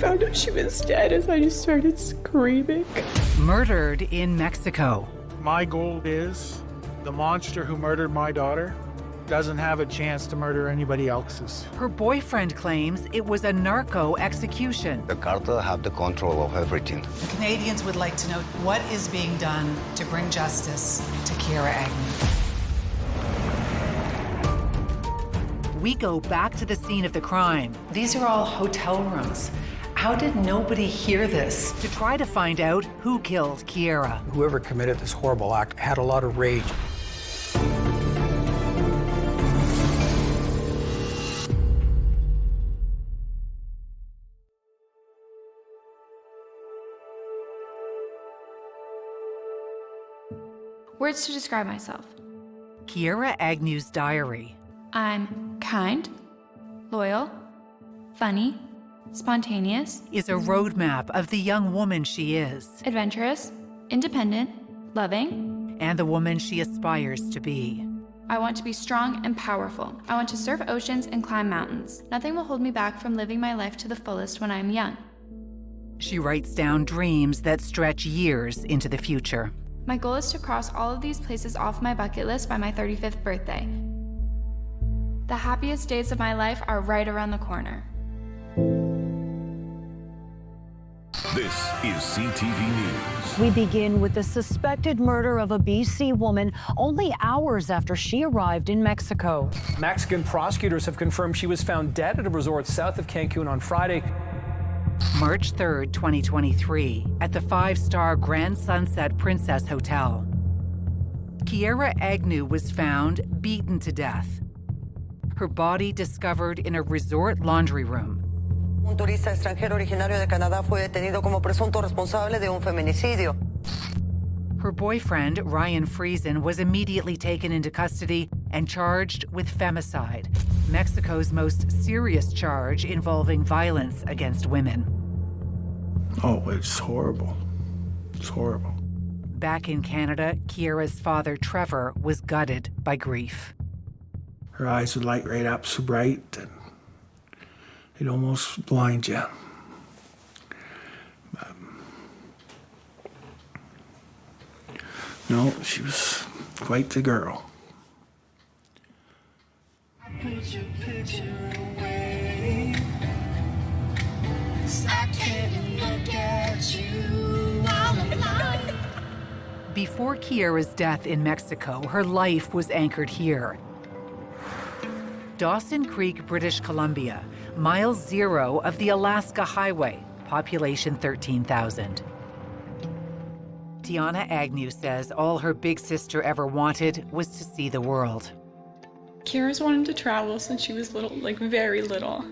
found out she was dead is I just started screaming. Murdered in Mexico. My goal is the monster who murdered my daughter doesn't have a chance to murder anybody else's. Her boyfriend claims it was a narco execution. The cartel have the control of everything. Canadians would like to know what is being done to bring justice to Kiara Agnew. We go back to the scene of the crime. These are all hotel rooms. How did nobody hear this? To try to find out who killed Kiara. Whoever committed this horrible act had a lot of rage. Words to describe myself. Kiara Agnew's diary. I'm kind, loyal, funny, spontaneous, Is a roadmap of the young woman she is. adventurous, independent, loving. And the woman she aspires to be. I want to be strong and powerful. I want to surf oceans and climb mountains. Nothing will hold me back from living my life to the fullest when I'm young. She writes down dreams that stretch years into the future. My goal is to cross all of these places off my bucket list by my 35th birthday. The happiest days of my life are right around the corner. This is CTV News. We begin with the suspected murder of a BC woman only hours after she arrived in Mexico. Mexican prosecutors have confirmed she was found dead at a resort south of Cancun on Friday. March 3rd, 2023, at the 5-star Grand Sunset Princess Hotel. Kiara Agnew was found beaten to death. Her body discovered in a resort laundry room. Un turista extranjero originario de Canadá fue detenido como presunto responsable de un feminicidio. Her boyfriend, Ryan Friesen, was immediately taken into custody and charged with femicide, Mexico's most serious charge involving violence against women. Oh, it's horrible. It's horrible. Back in Canada, Kiara's father, Trevor, was gutted by grief. Her eyes would light right up so bright, and it'd almost blind you. No, she was quite the girl. Put your picture away. I can't look at you while I'm lying. Before Kiara's death in Mexico, her life was anchored here. Dawson Creek, British Columbia, mile 0 of the Alaska Highway, population 13,000. Tiana Agnew says all her big sister ever wanted was to see the world. Kiara's wanted to travel since she was little, like very little.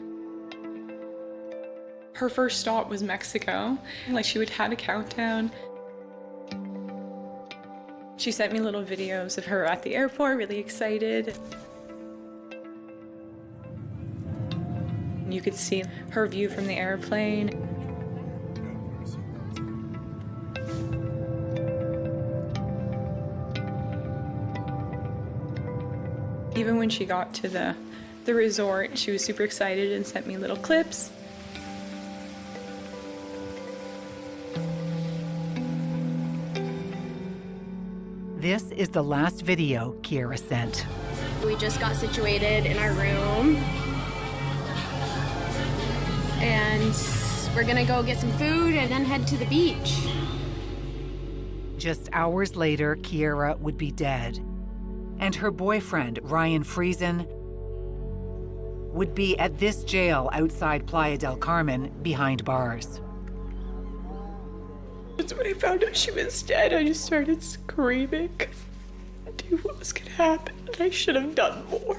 Her first stop was Mexico. Like she would have a countdown. She sent me little videos of her at the airport, really excited. You could see her view from the airplane. Even when she got to the resort, she was super excited and sent me little clips. This is the last video Kiara sent. We just got situated in our room. And we're gonna go get some food and then head to the beach. Just hours later, Kiara would be dead. And her boyfriend, Ryan Friesen, would be at this jail outside Playa del Carmen behind bars. That's when I found out she was dead. I just started screaming. I knew what was gonna happen, and I should have done more.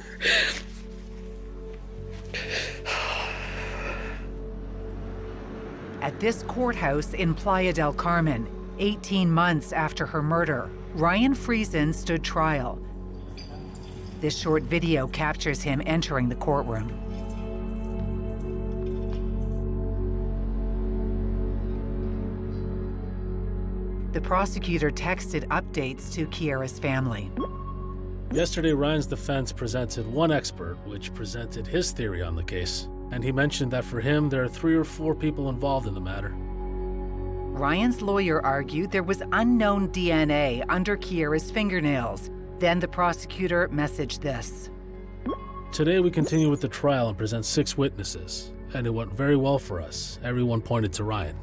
At this courthouse in Playa del Carmen, 18 months after her murder, Ryan Friesen stood trial. This short video captures him entering the courtroom. The prosecutor texted updates to Kiara's family. Yesterday, Ryan's defense presented one expert, which presented his theory on the case. And he mentioned that for him, there are 3 or 4 people involved in the matter. Ryan's lawyer argued there was unknown DNA under Kiara's fingernails. Then the prosecutor messaged this. Today we continue with the trial and present 6 witnesses, and it went very well for us. Everyone pointed to Ryan.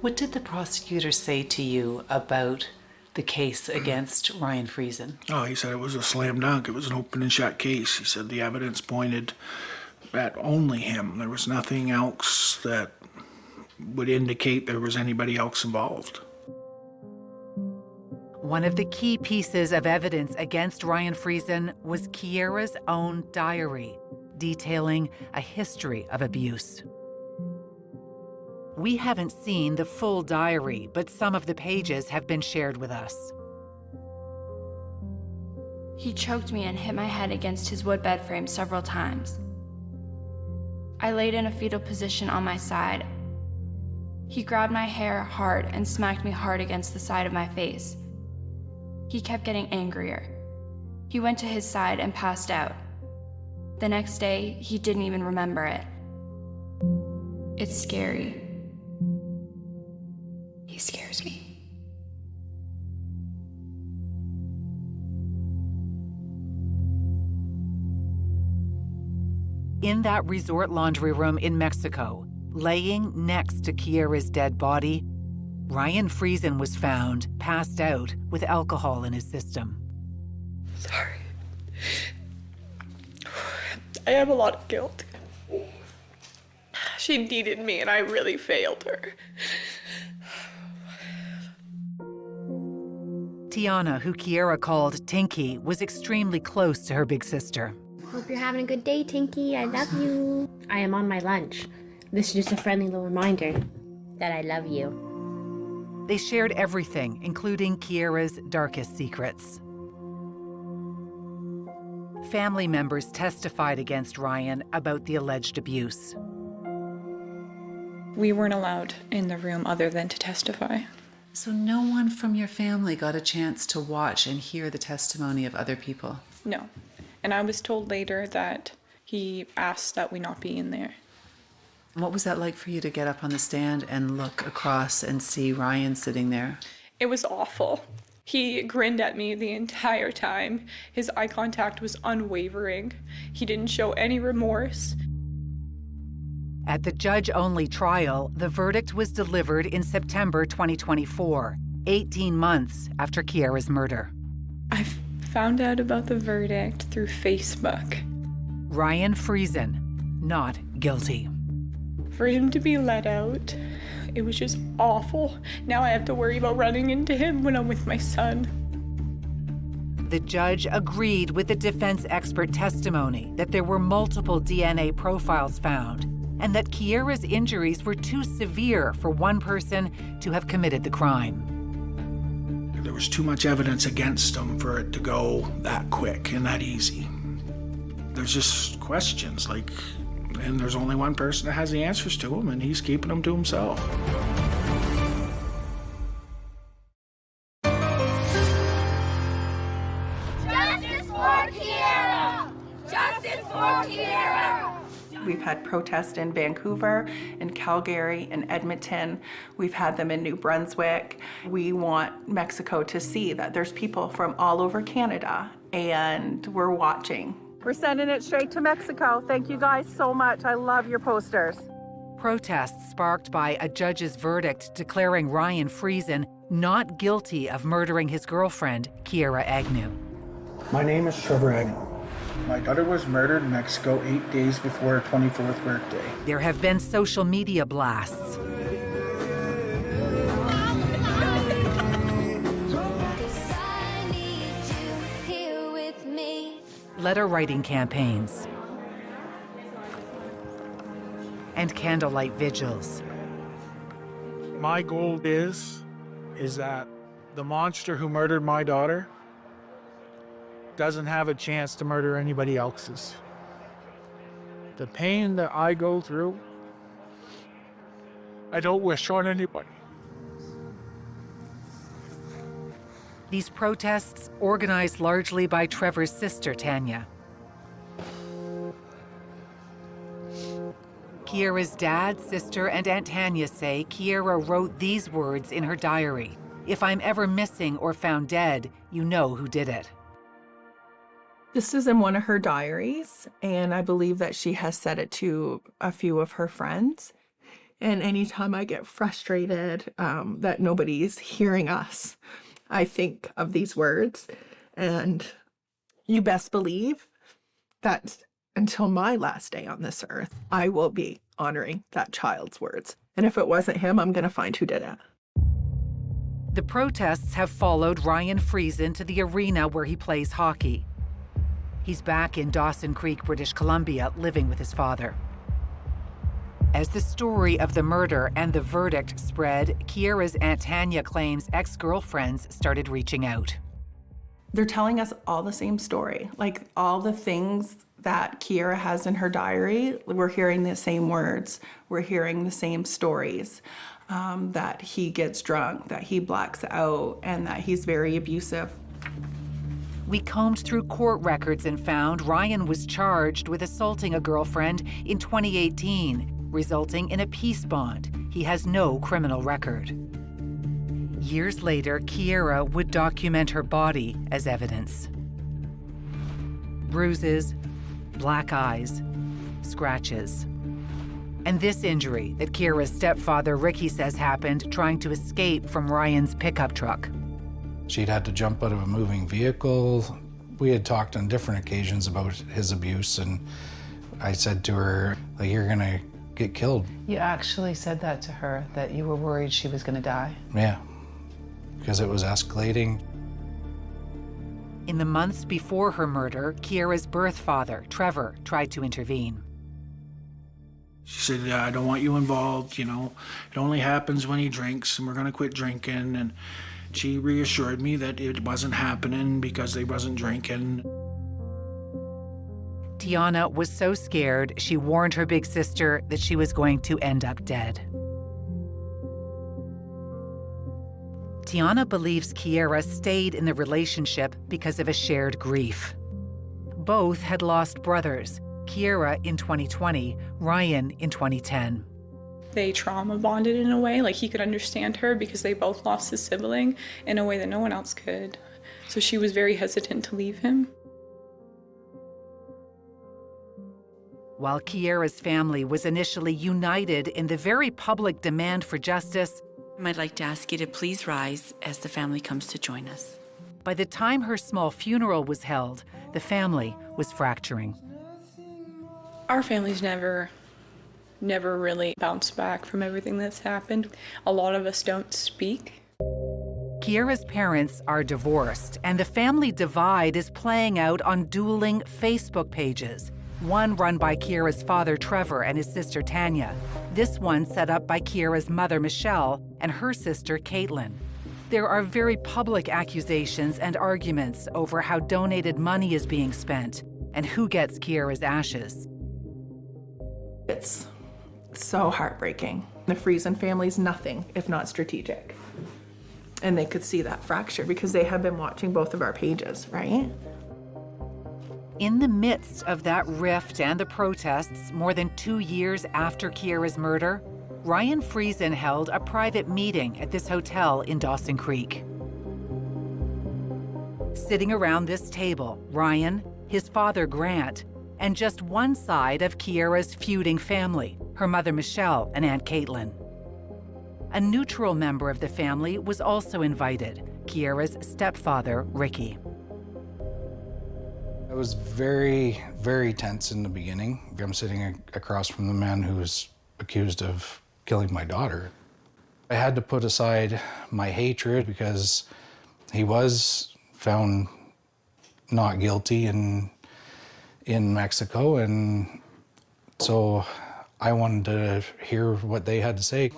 What did the prosecutor say to you about the case against Ryan Friesen? Oh, he said it was a slam dunk. It was an open and shut case. He said the evidence pointed at only him. There was nothing else that would indicate there was anybody else involved. One of the key pieces of evidence against Ryan Friesen was Kiara's own diary, detailing a history of abuse. We haven't seen the full diary, but some of the pages have been shared with us. He choked me and hit my head against his wood bed frame several times. I laid in a fetal position on my side. He grabbed my hair hard and smacked me hard against the side of my face. He kept getting angrier. He went to his side and passed out. The next day, he didn't even remember it. It's scary. He scares me. In that resort laundry room in Mexico, laying next to Kiara's dead body, Ryan Friesen was found passed out with alcohol in his system. Sorry. I have a lot of guilt. She needed me and I really failed her. Tiana, who Kiara called Tinky, was extremely close to her big sister. Hope you're having a good day, Tinky. I love you. I am on my lunch. This is just a friendly little reminder that I love you. They shared everything, including Kiara's darkest secrets. Family members testified against Ryan about the alleged abuse. We weren't allowed in the room other than to testify. So no one from your family got a chance to watch and hear the testimony of other people? No. And I was told later that he asked that we not be in there. What was that like for you to get up on the stand and look across and see Ryan sitting there? It was awful. He grinned at me the entire time. His eye contact was unwavering. He didn't show any remorse. At the judge-only trial, the verdict was delivered in September 2024, 18 months after Kiara's murder. I found out about the verdict through Facebook. Ryan Friesen, not guilty. For him to be let out, it was just awful. Now I have to worry about running into him when I'm with my son. The judge agreed with the defense expert testimony that there were multiple DNA profiles found and that Kiara's injuries were too severe for one person to have committed the crime. There was too much evidence against him for it to go that quick and that easy. There's just questions, like, and there's only one person that has the answers to them, and he's keeping them to himself. Justice for Kiara! Justice for Kiara! We've had protests in Vancouver, in Calgary, in Edmonton. We've had them in New Brunswick. We want Mexico to see that there's people from all over Canada, and we're watching. We're sending it straight to Mexico. Thank you guys so much. I love your posters. Protests sparked by a judge's verdict declaring Ryan Friesen not guilty of murdering his girlfriend, Kiara Agnew. My name is Trevor Agnew. My daughter was murdered in Mexico 8 days before her 24th birthday. There have been social media blasts. Letter writing campaigns, and candlelight vigils. My goal is that the monster who murdered my daughter doesn't have a chance to murder anybody else's. The pain that I go through, I don't wish on anybody. These protests, organized largely by Trevor's sister, Tanya. Kiara's dad, sister, and Aunt Tanya say Kiara wrote these words in her diary. "If I'm ever missing or found dead, you know who did it." This is in one of her diaries, and I believe that she has said it to a few of her friends. And anytime I get frustrated that nobody's hearing us, I think of these words. And you best believe that until my last day on this earth, I will be honoring that child's words. And if it wasn't him, I'm going to find who did it. The protests have followed Ryan Friesen to the arena where he plays hockey. He's back in Dawson Creek, British Columbia, living with his father. As the story of the murder and the verdict spread, Kiara's Aunt Tanya claims ex-girlfriends started reaching out. They're telling us all the same story. Like, all the things that Kiara has in her diary, we're hearing the same words. We're hearing the same stories. That he gets drunk, that he blacks out, and that he's very abusive. We combed through court records and found Ryan was charged with assaulting a girlfriend in 2018, resulting in a peace bond. He has no criminal record. Years later, Kiara would document her body as evidence. Bruises, black eyes, scratches. And this injury that Kiara's stepfather, Ricky, says happened trying to escape from Ryan's pickup truck. She'd had to jump out of a moving vehicle. We had talked on different occasions about his abuse, and I said to her, like, "You're gonna get killed." You actually said that to her, that you were worried she was going to die? Yeah, because it was escalating. In the months before her murder, Kiara's birth father, Trevor, tried to intervene. She said, "I don't want you involved, it only happens when he drinks, and we're gonna quit drinking." And she reassured me that it wasn't happening because they wasn't drinking. Tiana was so scared, she warned her big sister that she was going to end up dead. Tiana believes Kiara stayed in the relationship because of a shared grief. Both had lost brothers, Kiara in 2020, Ryan in 2010. They trauma bonded in a way, like he could understand her because they both lost a sibling in a way that no one else could. So she was very hesitant to leave him. While Kiara's family was initially united in the very public demand for justice, I'd like to ask you to please rise as the family comes to join us. by the time her small funeral was held, the family was fracturing. Our family's never really bounced back from everything that's happened. A lot of us don't speak. Kiara's parents are divorced, and the family divide is playing out on dueling Facebook pages. One run by Kiara's father, Trevor, and his sister, Tanya. This one set up by Kiara's mother, Michelle, and her sister, Caitlin. There are very public accusations and arguments over how donated money is being spent and who gets Kiara's ashes. It's so heartbreaking. The Friesen family's nothing if not strategic. And they could see that fracture because they have been watching both of our pages, right? In the midst of that rift and the protests, more than 2 years after Kiara's murder, Ryan Friesen held a private meeting at this hotel in Dawson Creek. Sitting around this table, Ryan, his father Grant, and just one side of Kiara's feuding family, her mother Michelle and Aunt Caitlin. A neutral member of the family was also invited, Kiara's stepfather, Ricky. It was very, very tense in the beginning. I'm sitting across from the man who was accused of killing my daughter. I had to put aside my hatred because he was found not guilty in Mexico, and so I wanted to hear what they had to say.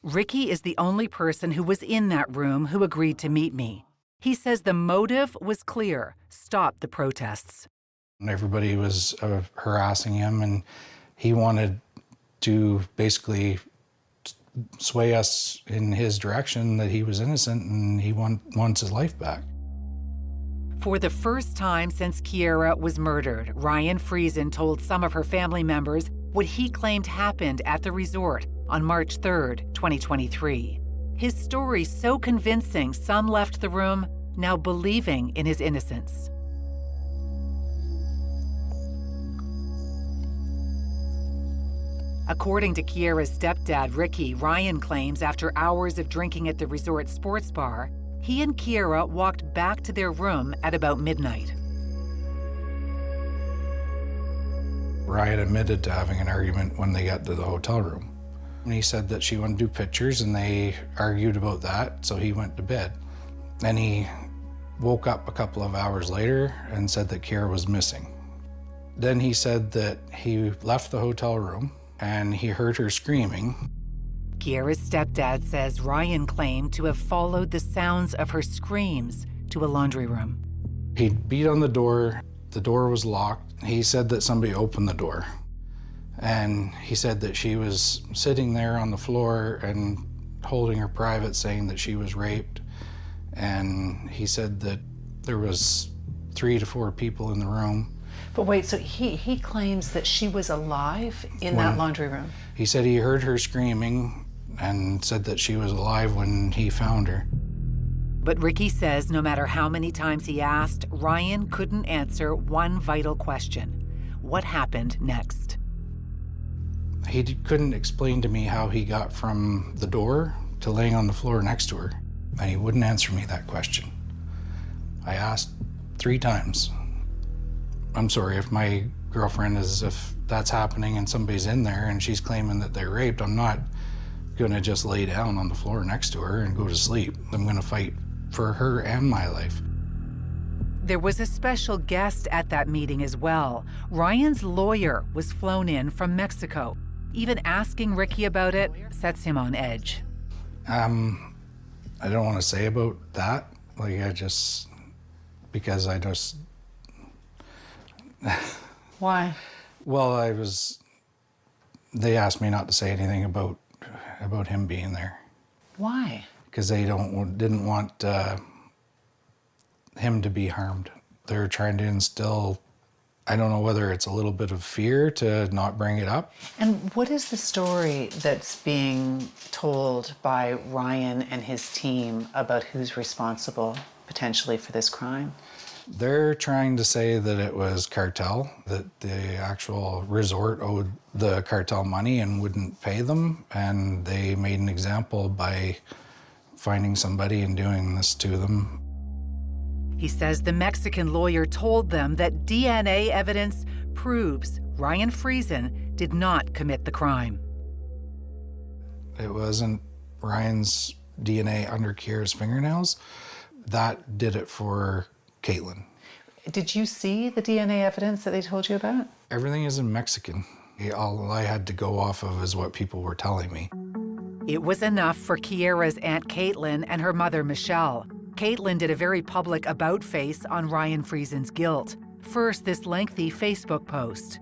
Ricky is the only person who was in that room who agreed to meet me. He says the motive was clear: stop the protests. Everybody was harassing him, and he wanted to basically sway us in his direction that he was innocent and he wants his life back. For the first time since Kiara was murdered, Ryan Friesen told some of her family members what he claimed happened at the resort on March 3rd, 2023. His story so convincing, some left the room now believing in his innocence. According to Kiara's stepdad, Ricky, Ryan claims after hours of drinking at the resort sports bar, he and Kiara walked back to their room at about midnight. Ryan admitted to having an argument when they got to the hotel room. And he said that she wanted to do pictures and they argued about that, so he went to bed. Then he woke up a couple of hours later and said that Kiara was missing. Then he said that he left the hotel room and he heard her screaming. Kiara's stepdad says Ryan claimed to have followed the sounds of her screams to a laundry room. He beat on the door was locked. He said that somebody opened the door. And he said that she was sitting there on the floor and holding her private, saying that she was raped. And he said that there was 3 to 4 people in the room. But wait, so he claims that she was alive in that laundry room? He said he heard her screaming and said that she was alive when he found her. But Ricky says no matter how many times he asked, Ryan couldn't answer one vital question. What happened next? He couldn't explain to me how he got from the door to laying on the floor next to her, and he wouldn't answer me that question. I asked 3 times. I'm sorry, if my girlfriend if that's happening and somebody's in there and she's claiming that they're raped, I'm not gonna just lay down on the floor next to her and go to sleep. I'm gonna fight for her and my life. There was a special guest at that meeting as well. Ryan's lawyer was flown in from Mexico. Even asking Ricky about it sets him on edge. I don't want to say about that. Because I just... Why? Well, they asked me not to say anything about him being there. Why? Because they didn't want him to be harmed. They're trying to instill, I don't know whether it's a little bit of fear to not bring it up. And what is the story that's being told by Ryan and his team about who's responsible potentially for this crime? They're trying to say that it was cartel, that the actual resort owed the cartel money and wouldn't pay them, and they made an example by finding somebody and doing this to them. He says the Mexican lawyer told them that DNA evidence proves Ryan Friesen did not commit the crime. It wasn't Ryan's DNA under Kiara's fingernails. That did it for Caitlin. Did you see the DNA evidence that they told you about? Everything is in Mexican. All I had to go off of is what people were telling me. It was enough for Kiara's Aunt Caitlin and her mother Michelle. Caitlin did a very public about face on Ryan Friesen's guilt. First, this lengthy Facebook post.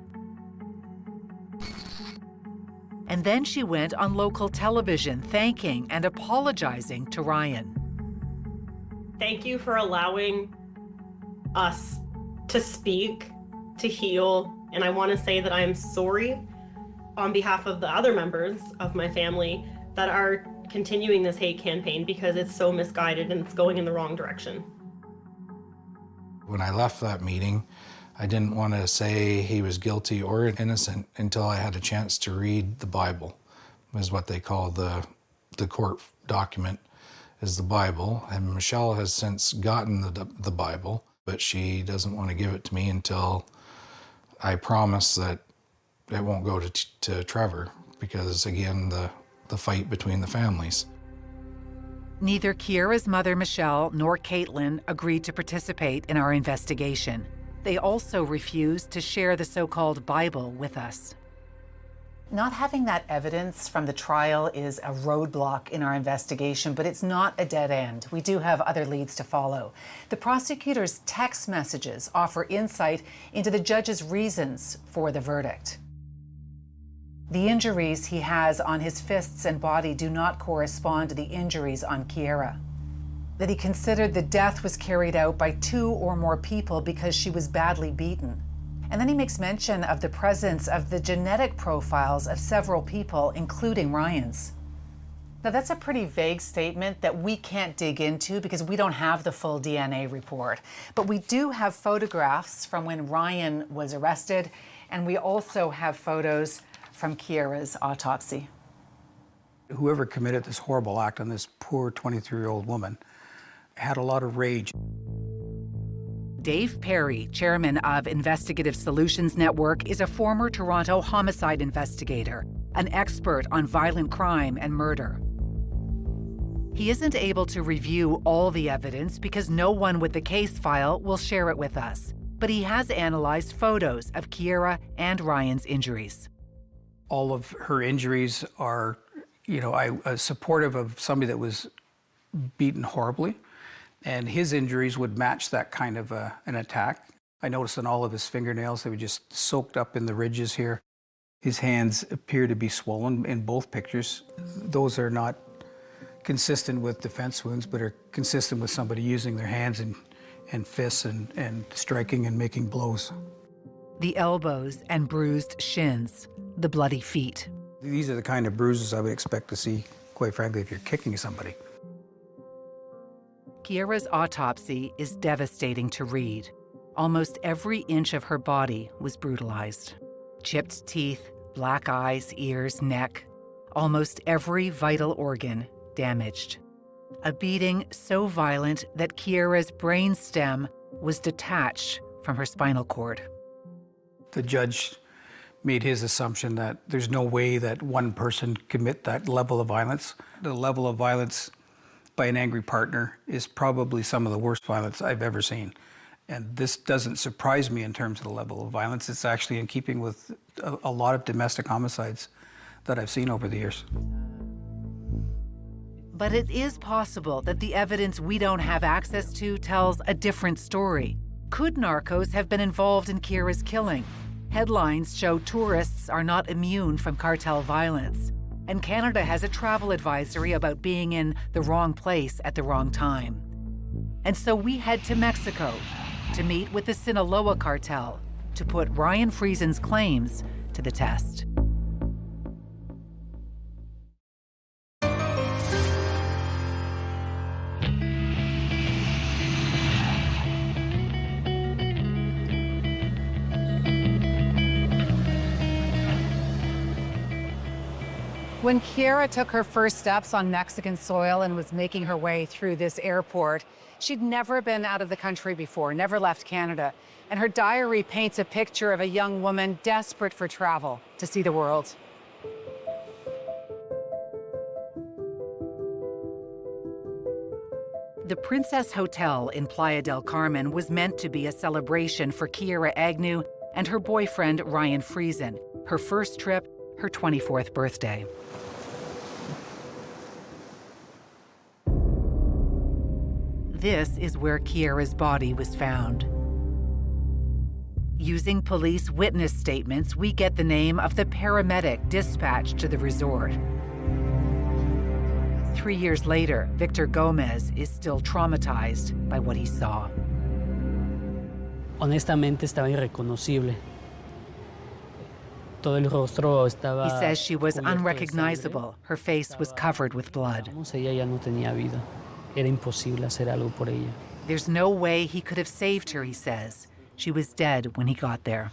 And then she went on local television thanking and apologizing to Ryan. Thank you for allowing us to speak, to heal, and I want to say that I am sorry on behalf of the other members of my family that are continuing this hate campaign because it's so misguided and it's going in the wrong direction. When I left that meeting, I didn't want to say he was guilty or innocent until I had a chance to read the Bible, is what they call the court document, is the Bible. And Michelle has since gotten the Bible, but she doesn't want to give it to me until I promise that it won't go to Trevor, because again, the fight between the families. Neither Kiara's mother, Michelle, nor Caitlin agreed to participate in our investigation. They also refused to share the so-called Bible with us. Not having that evidence from the trial is a roadblock in our investigation, but it's not a dead end. We do have other leads to follow. The prosecutor's text messages offer insight into the judge's reasons for the verdict. The injuries he has on his fists and body do not correspond to the injuries on Kiara. That he considered the death was carried out by 2 or more people because she was badly beaten. And then he makes mention of the presence of the genetic profiles of several people, including Ryan's. Now, that's a pretty vague statement that we can't dig into because we don't have the full DNA report. But we do have photographs from when Ryan was arrested, and we also have photos from Kiara's autopsy. Whoever committed this horrible act on this poor 23-year-old woman had a lot of rage. Dave Perry, chairman of Investigative Solutions Network, is a former Toronto homicide investigator, an expert on violent crime and murder. He isn't able to review all the evidence because no one with the case file will share it with us, but he has analyzed photos of Kiara and Ryan's injuries. All of her injuries are, I was supportive of somebody that was beaten horribly, and his injuries would match that kind of an attack. I noticed on all of his fingernails, they were just soaked up in the ridges here. His hands appear to be swollen in both pictures. Those are not consistent with defense wounds, but are consistent with somebody using their hands and fists and striking and making blows. The elbows and bruised shins, the bloody feet. These are the kind of bruises I would expect to see, quite frankly, if you're kicking somebody. Kiara's autopsy is devastating to read. Almost every inch of her body was brutalized. Chipped teeth, black eyes, ears, neck. Almost every vital organ damaged. A beating so violent that Kiara's brain stem was detached from her spinal cord. The judge made his assumption that there's no way that one person commit that level of violence. The level of violence by an angry partner is probably some of the worst violence I've ever seen. And this doesn't surprise me in terms of the level of violence. It's actually in keeping with a lot of domestic homicides that I've seen over the years. But it is possible that the evidence we don't have access to tells a different story. Could narcos have been involved in Kiara's killing? Headlines show tourists are not immune from cartel violence. And Canada has a travel advisory about being in the wrong place at the wrong time. And so we head to Mexico to meet with the Sinaloa Cartel to put Ryan Friesen's claims to the test. When Kiara took her first steps on Mexican soil and was making her way through this airport, she'd never been out of the country before, never left Canada. And her diary paints a picture of a young woman desperate for travel, to see the world. The Princess Hotel in Playa del Carmen was meant to be a celebration for Kiara Agnew and her boyfriend, Ryan Friesen, her first trip, her 24th birthday. This is where Kiara's body was found. Using police witness statements, we get the name of the paramedic dispatched to the resort. 3 years later, Victor Gomez is still traumatized by what he saw. Honestamente estaba irreconocible. Todo el rostro estaba. He says she was unrecognizable. Her face was covered with blood. Ella ya no tenía vida. Era imposible hacer algo por ella. There's no way he could have saved her, he says. She was dead when he got there.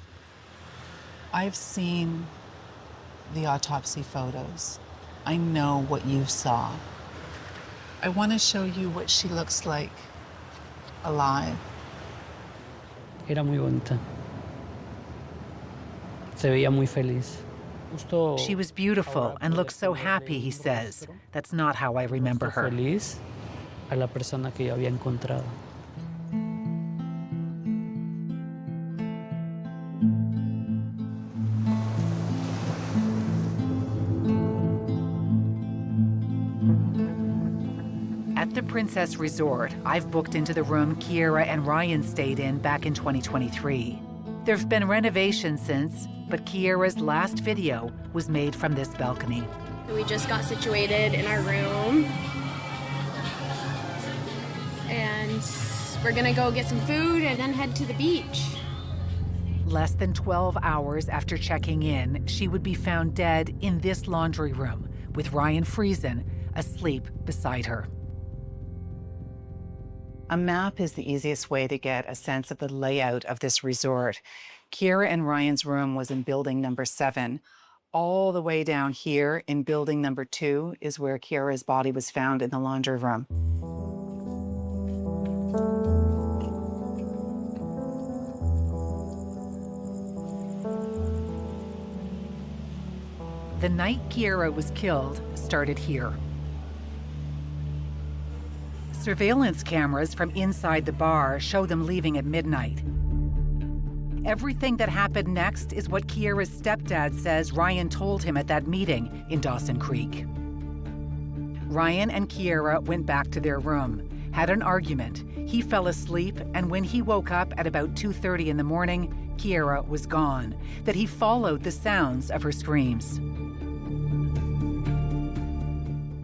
I've seen the autopsy photos. I know what you saw. I want to show you what she looks like alive. Era muy bonita. Se veía muy feliz. She was beautiful and looked so happy, he says. That's not how I remember her. Feliz a la persona que yo había encontrado. At the Princess Resort, I've booked into the room Kiara and Ryan stayed in back in 2023. There have been renovations since, but Kiara's last video was made from this balcony. We just got situated in our room. And we're gonna go get some food and then head to the beach. Less than 12 hours after checking in, she would be found dead in this laundry room with Ryan Friesen asleep beside her. A map is the easiest way to get a sense of the layout of this resort. Kiara and Ryan's room was in building number 7. All the way down here in building number 2 is where Kiara's body was found in the laundry room. The night Kiara was killed started here. Surveillance cameras from inside the bar show them leaving at midnight. Everything that happened next is what Kiara's stepdad says Ryan told him at that meeting in Dawson Creek. Ryan and Kiara went back to their room, had an argument. He fell asleep, and when he woke up at about 2:30 in the morning, Kiara was gone, that he followed the sounds of her screams.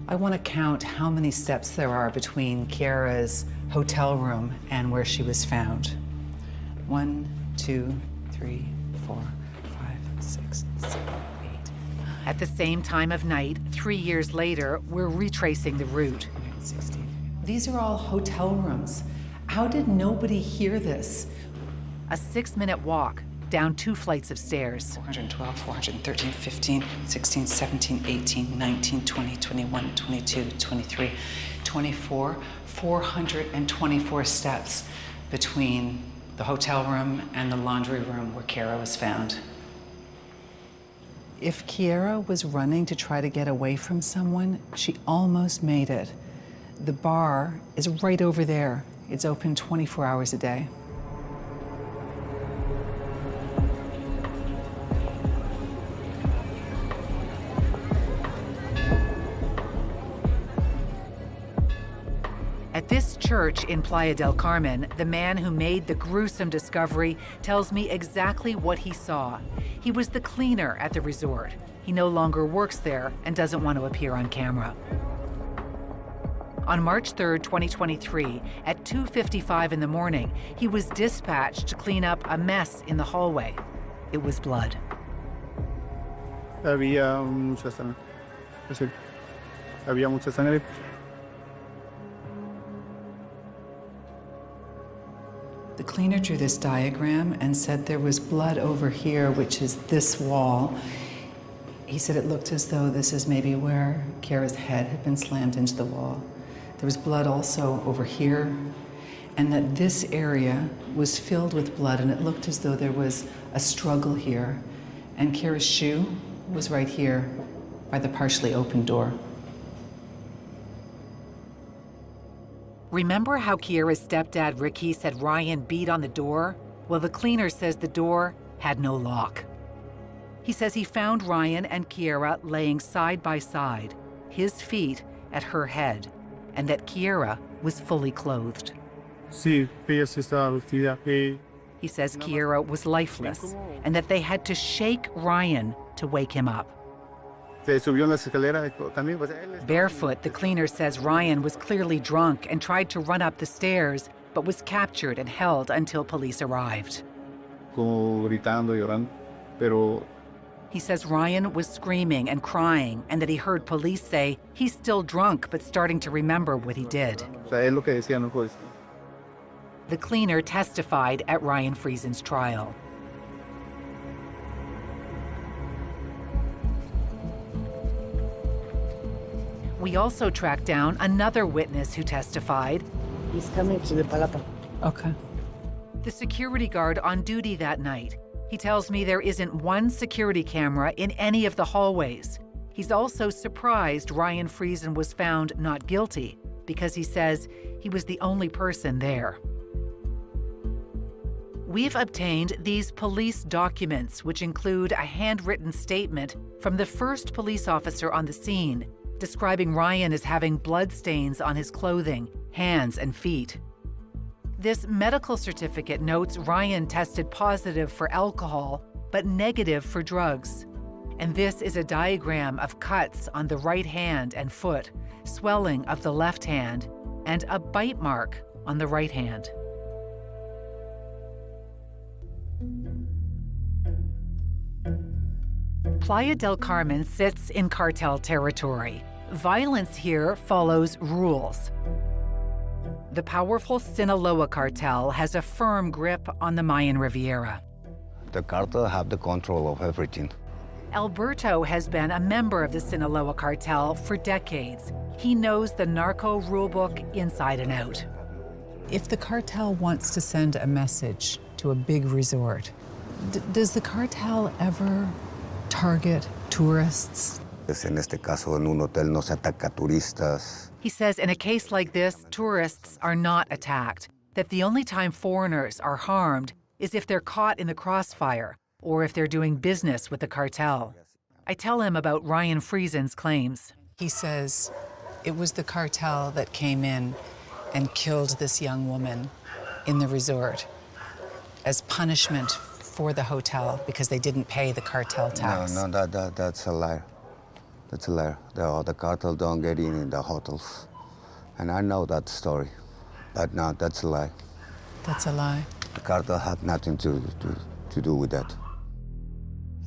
I want to count how many steps there are between Kiara's hotel room and where she was found. 1, 2, 3, 4, 5, 6, 7, 8. At the same time of night, 3 years later, we're retracing the route. 16. These are all hotel rooms. How did nobody hear this? A 6-minute walk down 2 flights of stairs. 412, 413, 15, 16, 17, 18, 19, 20, 21, 22, 23, 24, 424 steps between the hotel room and the laundry room where Kiara was found. If Kiara was running to try to get away from someone, she almost made it. The bar is right over there. It's open 24 hours a day. At this church in Playa del Carmen, the man who made the gruesome discovery tells me exactly what he saw. He was the cleaner at the resort. He no longer works there and doesn't want to appear on camera. On March 3rd, 2023, at 2:55 in the morning, he was dispatched to clean up a mess in the hallway. It was blood. Había mucha sangre. The cleaner drew this diagram and said there was blood over here, which is this wall. He said it looked as though this is maybe where Kiara's head had been slammed into the wall. There was blood also over here, and that this area was filled with blood, and it looked as though there was a struggle here. And Kiara's shoe was right here by the partially open door. Remember how Kiara's stepdad, Ricky, said Ryan beat on the door? Well, the cleaner says the door had no lock. He says he found Ryan and Kiara laying side by side, his feet at her head, and that Kiara was fully clothed. Sí, ella sí estaba vestida. He says Kiara was lifeless and that they had to shake Ryan to wake him up. Barefoot, the cleaner says Ryan was clearly drunk and tried to run up the stairs, but was captured and held until police arrived. He says Ryan was screaming and crying and that he heard police say he's still drunk but starting to remember what he did. The cleaner testified at Ryan Friesen's trial. We also tracked down another witness who testified. He's coming to the palapa. Okay. The security guard on duty that night. He tells me there isn't one security camera in any of the hallways. He's also surprised Ryan Friesen was found not guilty because he says he was the only person there. We've obtained these police documents, which include a handwritten statement from the first police officer on the scene, describing Ryan as having bloodstains on his clothing, hands, and feet. This medical certificate notes Ryan tested positive for alcohol, but negative for drugs. And this is a diagram of cuts on the right hand and foot, swelling of the left hand, and a bite mark on the right hand. Playa del Carmen sits in cartel territory. Violence here follows rules. The powerful Sinaloa Cartel has a firm grip on the Mayan Riviera. The cartel have the control of everything. Alberto has been a member of the Sinaloa Cartel for decades. He knows the narco rulebook inside and out. If the cartel wants to send a message to a big resort, does the cartel ever target tourists? En este caso, en un hotel no se ataca turistas. He says in a case like this, tourists are not attacked, that the only time foreigners are harmed is if they're caught in the crossfire or if they're doing business with the cartel. I tell him about Ryan Friesen's claims. He says it was the cartel that came in and killed this young woman in the resort as punishment for the hotel because they didn't pay the cartel tax. No, that's a lie. That's a lie. The cartel don't get in the hotels. And I know that story. But no, that's a lie. That's a lie. The cartel had nothing to do with that.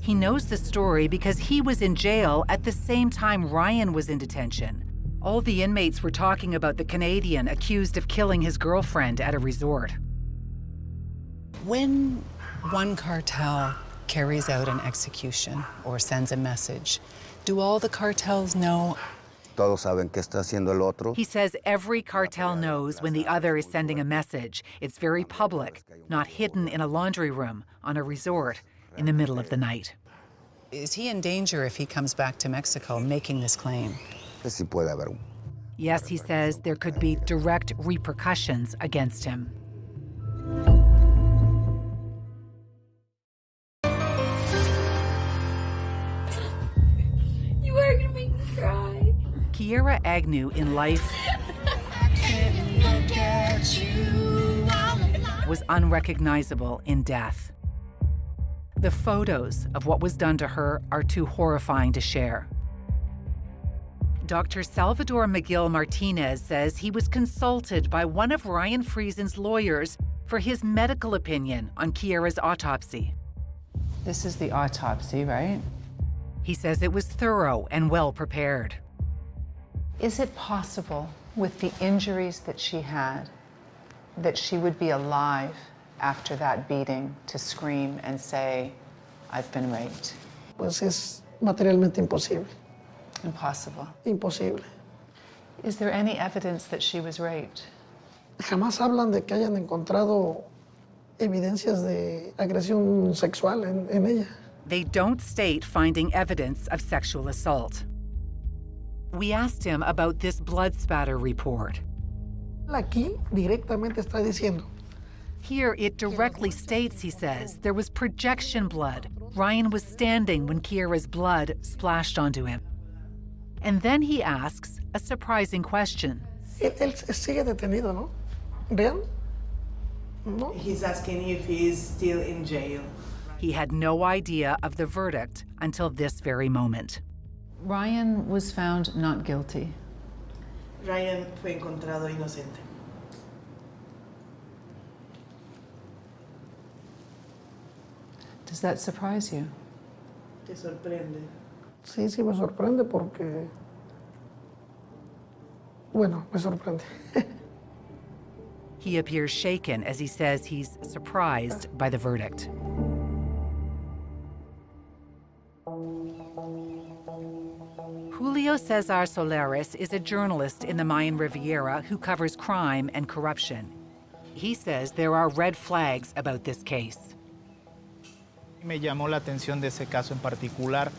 He knows the story because he was in jail at the same time Ryan was in detention. All the inmates were talking about the Canadian accused of killing his girlfriend at a resort. When one cartel carries out an execution or sends a message, do all the cartels know? Todos saben qué está haciendo el otro. He says every cartel knows when the other is sending a message. It's very public, not hidden in a laundry room on a resort in the middle of the night. Is he in danger if he comes back to Mexico making this claim? Sí puede haber. Yes, he says there could be direct repercussions against him. You are gonna make me cry. Kiara Agnew in life was unrecognizable in death. The photos of what was done to her are too horrifying to share. Dr. Salvador Miguel Martinez says he was consulted by one of Ryan Friesen's lawyers for his medical opinion on Kiara's autopsy. This is the autopsy, right? He says it was thorough and well prepared. Is it possible, with the injuries that she had, that she would be alive after that beating to scream and say, I've been raped? Pues es materialmente imposible. Impossible. Imposible. Is there any evidence that she was raped? Jamás hablan de que hayan encontrado evidencias de agresión sexual en ella. They don't state finding evidence of sexual assault. We asked him about this blood spatter report. Aquí directamente está diciendo. Here it directly states, he says, there was projection blood. Ryan was standing when Kiara's blood splashed onto him. And then he asks a surprising question. Él sigue detenido, ¿no? ¿Real? No. He's asking if he's still in jail. He had no idea of the verdict until this very moment. Ryan was found not guilty. Ryan fue encontrado inocente. Does that surprise you? ¿Te sorprende? Sí, sí me sorprende porque... Bueno, me sorprende. He appears shaken as he says he's surprised by the verdict. Julio Cesar Solares is a journalist in the Mayan Riviera who covers crime and corruption. He says there are red flags about this case. Me llamó la atención de ese caso en particular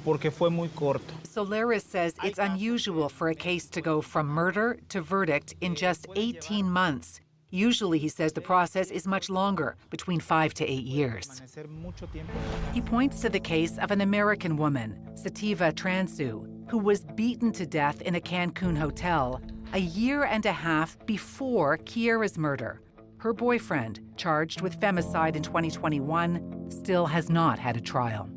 porque fue muy corto. Solares says it's unusual for a case to go from murder to verdict in just 18 months. Usually, he says, the process is much longer, between 5 to 8 years. He points to the case of an American woman, Sativa Transu, who was beaten to death in a Cancun hotel a year and a half before Kiara's murder. Her boyfriend, charged with femicide in 2021, still has not had a trial.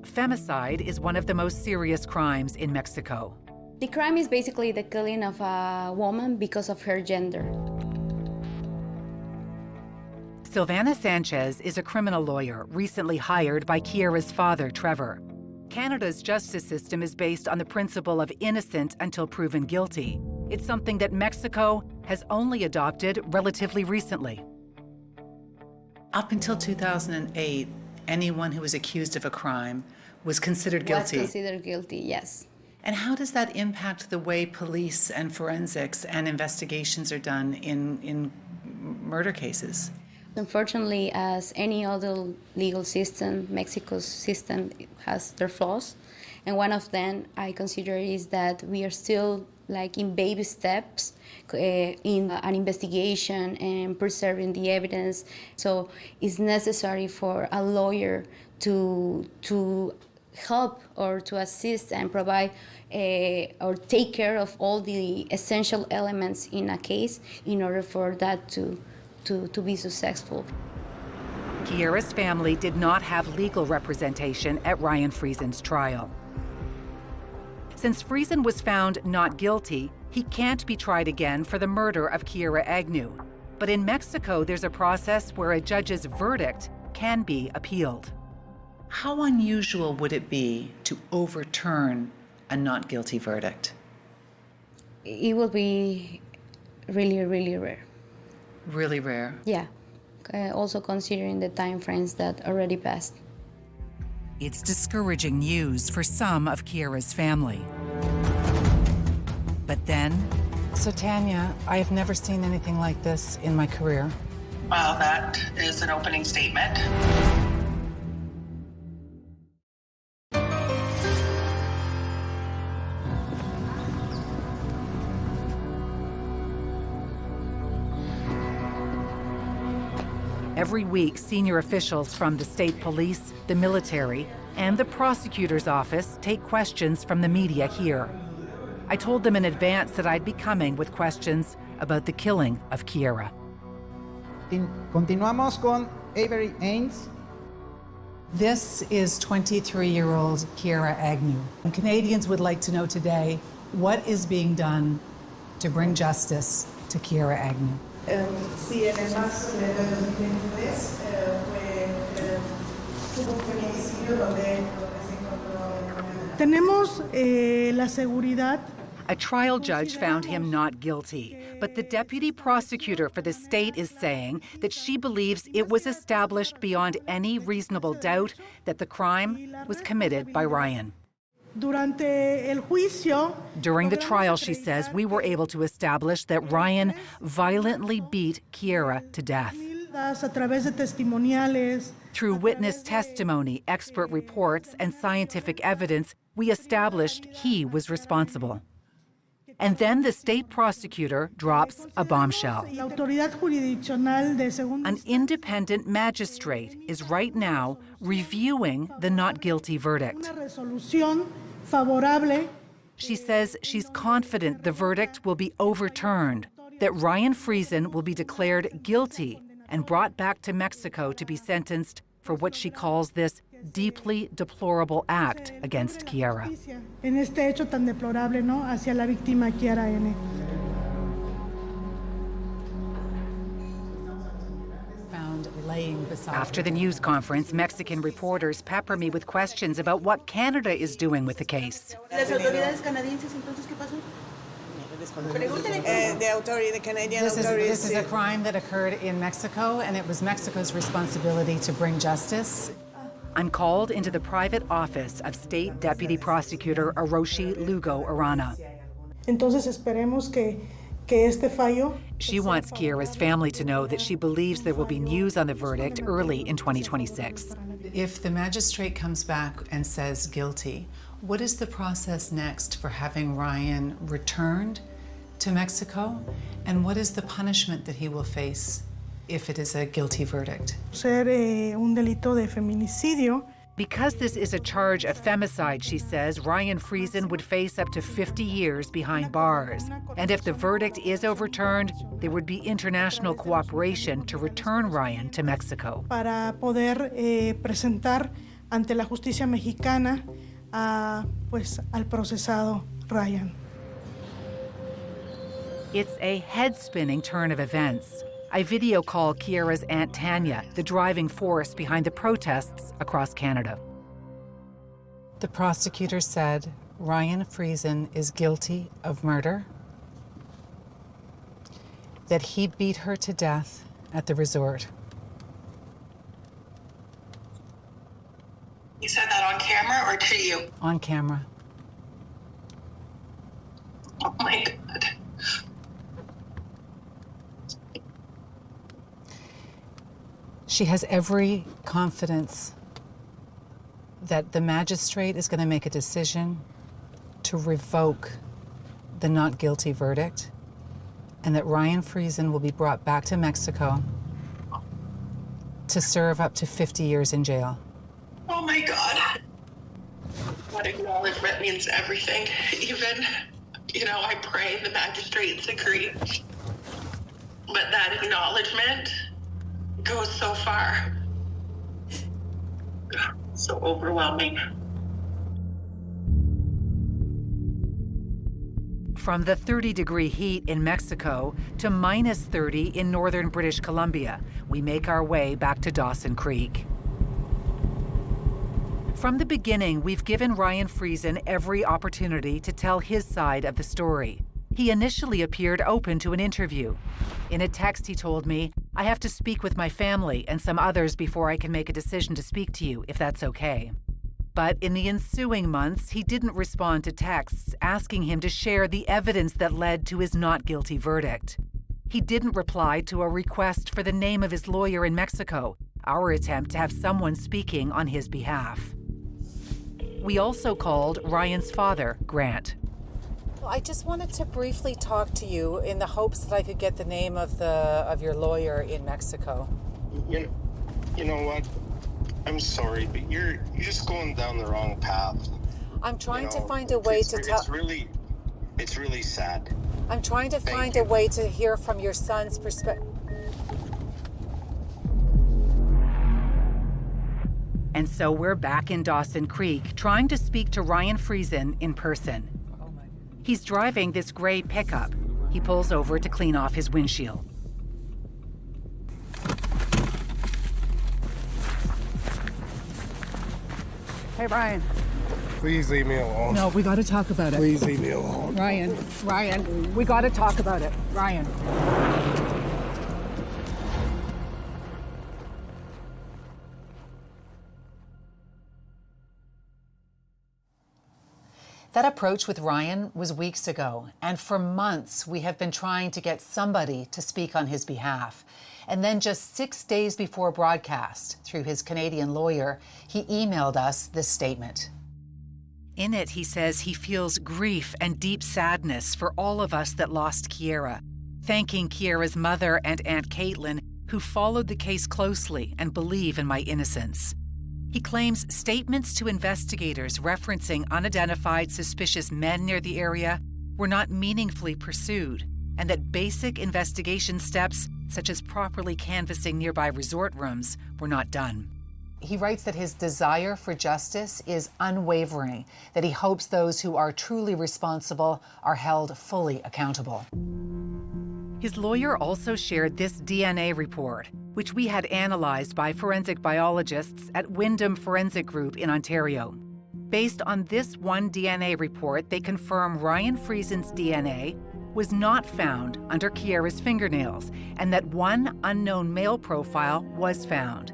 Femicide is one of the most serious crimes in Mexico. The crime is basically the killing of a woman because of her gender. Silvana Sanchez is a criminal lawyer recently hired by Kiara's father, Trevor. Canada's justice system is based on the principle of innocent until proven guilty. It's something that Mexico has only adopted relatively recently. Up until 2008, anyone who was accused of a crime was considered guilty. Was considered guilty, yes. And how does that impact the way police and forensics and investigations are done in murder cases? Unfortunately, as any other legal system, Mexico's system has their flaws. And one of them I consider is that we are still like in baby steps in an investigation and preserving the evidence. So it's necessary for a lawyer to help or to assist and provide or take care of all the essential elements in a case in order for that to be successful. Kiara's family did not have legal representation at Ryan Friesen's trial. Since Friesen was found not guilty, he can't be tried again for the murder of Kiara Agnew. But in Mexico, there's a process where a judge's verdict can be appealed. How unusual would it be to overturn a not guilty verdict? It will be really, really rare. Really rare? Yeah, also considering the time frames that already passed. It's discouraging news for some of Kiara's family. But then... So Tanya, I have never seen anything like this in my career. Well, that is an opening statement. Every week, senior officials from the state police, the military, and the prosecutor's office take questions from the media here. I told them in advance that I'd be coming with questions about the killing of Kiara. Continuamos con Avery Haines. This is 23-year-old Kiara Agnew. And Canadians would like to know today what is being done to bring justice to Kiara Agnew. Sí, en el marzo de 2023 hubo un feminicidio donde se encontró. Tenemos la seguridad. A trial judge found him not guilty, but the deputy prosecutor for the state is saying that she believes it was established beyond any reasonable doubt that the crime was committed by Ryan. During the trial, she says, we were able to establish that Ryan violently beat Kiara to death. Through witness testimony, expert reports, and scientific evidence, we established he was responsible. And then the state prosecutor drops a bombshell. An independent magistrate is right now reviewing the not guilty verdict. She says she's confident the verdict will be overturned, that Ryan Friesen will be declared guilty and brought back to Mexico to be sentenced for what she calls this deeply deplorable act against Kiara. After the news conference, Mexican reporters pepper me with questions about what Canada is doing with the case. The Canadian authorities. This is a crime that occurred in Mexico, and it was Mexico's responsibility to bring justice. I'm called into the private office of State Deputy Prosecutor Aroshi Lugo Arana. Entonces esperemos que este fallo. She wants Kiara's family to know that she believes there will be news on the verdict early in 2026. If the magistrate comes back and says guilty, what is the process next for having Ryan returned to Mexico? And what is the punishment that he will face if it is a guilty verdict? Ser un delito de feminicidio. Because this is a charge of femicide, she says, Ryan Friesen would face up to 50 years behind bars. And if the verdict is overturned, there would be international cooperation to return Ryan to Mexico. Para poder presentar ante la justicia mexicana pues al procesado Ryan. It's a head-spinning turn of events. I video call Kiara's Aunt Tanya, the driving force behind the protests across Canada. The prosecutor said Ryan Friesen is guilty of murder, that he beat her to death at the resort. You said that on camera or to you? On camera. Oh my God. She has every confidence that the magistrate is going to make a decision to revoke the not guilty verdict, and that Ryan Friesen will be brought back to Mexico to serve up to 50 years in jail. Oh my God. That acknowledgement means everything. Even, I pray the magistrates agree. But that acknowledgement goes so far. So overwhelming. From the 30-degree heat in Mexico to minus 30 in northern British Columbia, we make our way back to Dawson Creek. From the beginning, we've given Ryan Friesen every opportunity to tell his side of the story. He initially appeared open to an interview. In a text, he told me, "I have to speak with my family and some others before I can make a decision to speak to you, if that's okay." But in the ensuing months, he didn't respond to texts asking him to share the evidence that led to his not guilty verdict. He didn't reply to a request for the name of his lawyer in Mexico, our attempt to have someone speaking on his behalf. We also called Ryan's father, Grant. Well, I just wanted to briefly talk to you in the hopes that I could get the name of your lawyer in Mexico. You know what? I'm sorry, but you're just going down the wrong path. I'm trying to find a way to tell. It's really sad. I'm trying to find a way to hear from your son's perspective. And so we're back in Dawson Creek, trying to speak to Ryan Friesen in person. He's driving this gray pickup. He pulls over to clean off his windshield. Hey, Ryan. Please leave me alone. No, we got to talk about it. Please leave me alone. Ryan, we got to talk about it. Ryan. That approach with Ryan was weeks ago, and for months we have been trying to get somebody to speak on his behalf. And then just 6 days before broadcast, through his Canadian lawyer, he emailed us this statement. In it, he says he feels grief and deep sadness for all of us that lost Kiara, thanking Kiara's mother and Aunt Caitlin, who followed the case closely and believe in my innocence. He claims statements to investigators referencing unidentified suspicious men near the area were not meaningfully pursued, and that basic investigation steps, such as properly canvassing nearby resort rooms, were not done. He writes that his desire for justice is unwavering, that he hopes those who are truly responsible are held fully accountable. His lawyer also shared this DNA report, which we had analyzed by forensic biologists at Wyndham Forensic Group in Ontario. Based on this one DNA report, they confirm Ryan Friesen's DNA was not found under Kiara's fingernails, and that one unknown male profile was found.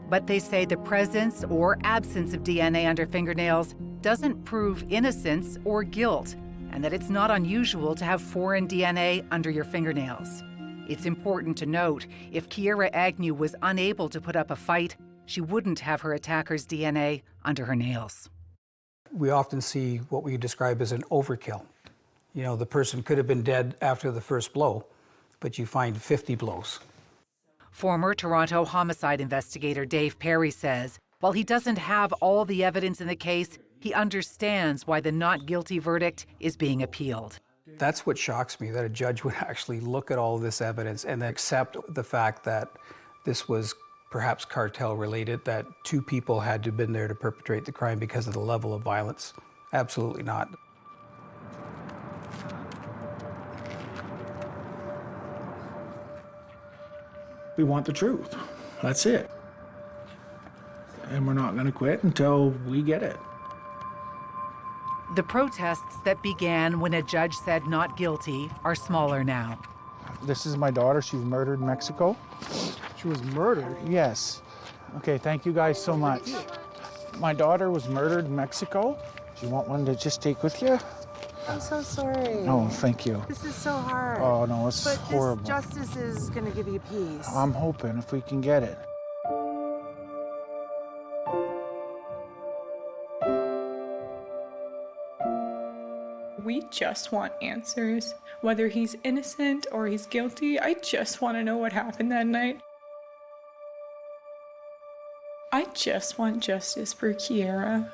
But they say the presence or absence of DNA under fingernails doesn't prove innocence or guilt, and that it's not unusual to have foreign DNA under your fingernails. It's important to note, if Kiara Agnew was unable to put up a fight, she wouldn't have her attacker's DNA under her nails. We often see what we describe as an overkill. You know, the person could have been dead after the first blow, but you find 50 blows. Former Toronto homicide investigator Dave Perry says While he doesn't have all the evidence in the case, he understands why the not guilty verdict is being appealed. That's what shocks me, that a judge would actually look at all this evidence and accept the fact that this was perhaps cartel related, that two people had to have been there to perpetrate the crime because of the level of violence. Absolutely not. We want the truth. That's it. And we're not going to quit until we get it. The protests that began when a judge said not guilty are smaller now. This is my daughter. She was murdered in Mexico. She was murdered? Yes. Okay, thank you guys so much. My daughter was murdered in Mexico. Do you want one to just take with you? I'm so sorry. Oh, thank you. This is so hard. Oh, no, it's horrible. But this justice is going to give you peace. I'm hoping if we can get it. We just want answers. Whether he's innocent or he's guilty, I just want to know what happened that night. I just want justice for Kiara.